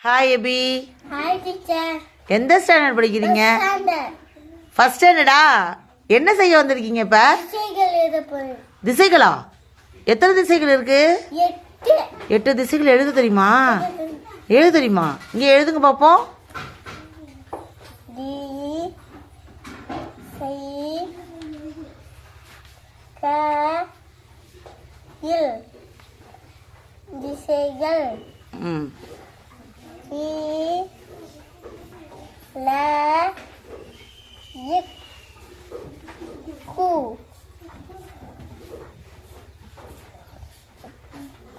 Hi எபி. Hi teacher. எந்த standard படிக்கிறீங்க? ஃபர்ஸ்ட் ஸ்டாண்டர்டா? என்ன செய்ய வந்திருக்கீங்க இப்ப? திசைகள் எழுத போறேன். திசைகளா? எத்தனை திசைகள் இருக்கு? 8. 8 திசைகள் எழுத தெரியுமா? எழுத தெரியுமா? இங்க எழுதுங்க பாப்போம். தி சை க இல் திசைகள். இ ல இக் கு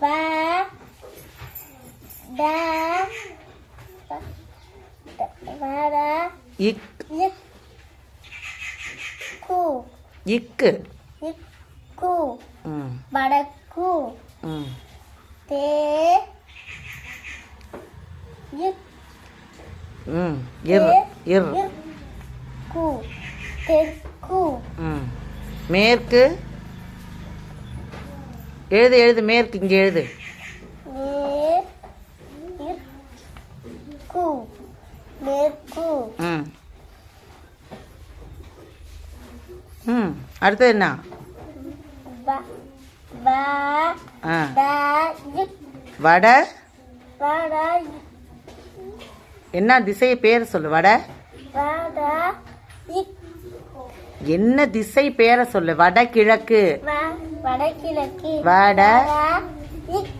ப ட வட இக் இக் கு இக்கு இக் கு ம் வடக்கு ம் தே இக் ம் இர் இர் கு தெற்கு ம் மேற்கு. எழுது எழுது மேற்கு. இங்க எழுது. நேர் இர் கு மேற்கு ம் ம் அடுத்தது என்ன? ப ப ஆ ட இக் வட. வட என்ன திசை பேர் சொல்லு. வட வட இக் என்ன திசை பேரை சொல்லு. வடகிழக்கு. வடகிழக்கு வட இக்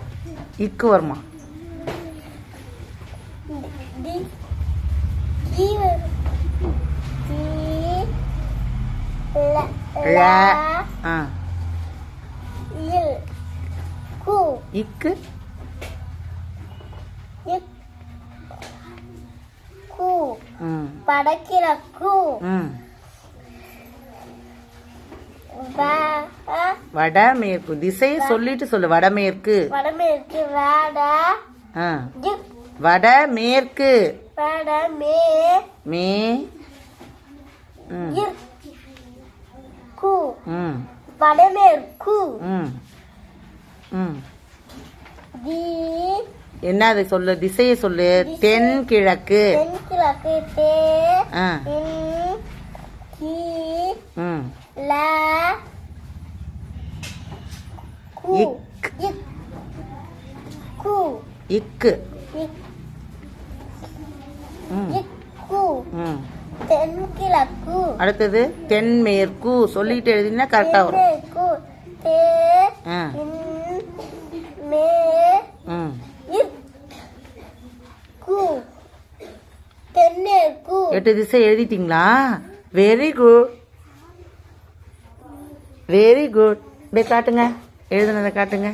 இக்கு வருமா? தி கி தி ல ஆ இல் கு இக்கு இக் கு ம் வடகிழக்கு ம் வடமேற்கு. திசையை சொல்லிட்டு சொல்லு. வடமேற்கு. வடமேற்கு வட ஆ இக் வடமேற்கு. வட மே மே ம் இர் கு ம் வடமேற்கு ம் ம் தி என்னது சொல்லு. திசையை சொல்லு. தென்கிழக்கு. தென்கிழக்கு தே ஆ இன் கி ம் ல கு இக் இக் கு இக்கு இக் ம் இக் கு ம் தென்கிழக்கு அடுத்தது தென்மேற்கு. சொல்லிட்டு எழுதினா கரெக்டா வரும். தென்மேற்கு தே ஆ இன் மே ம் இர் கு தென்மேற்கு 8 திசை எழுதிட்டீங்களா? Very good very good. இப்படியே காட்டுங்க. எழுதுனதை காட்டுங்க.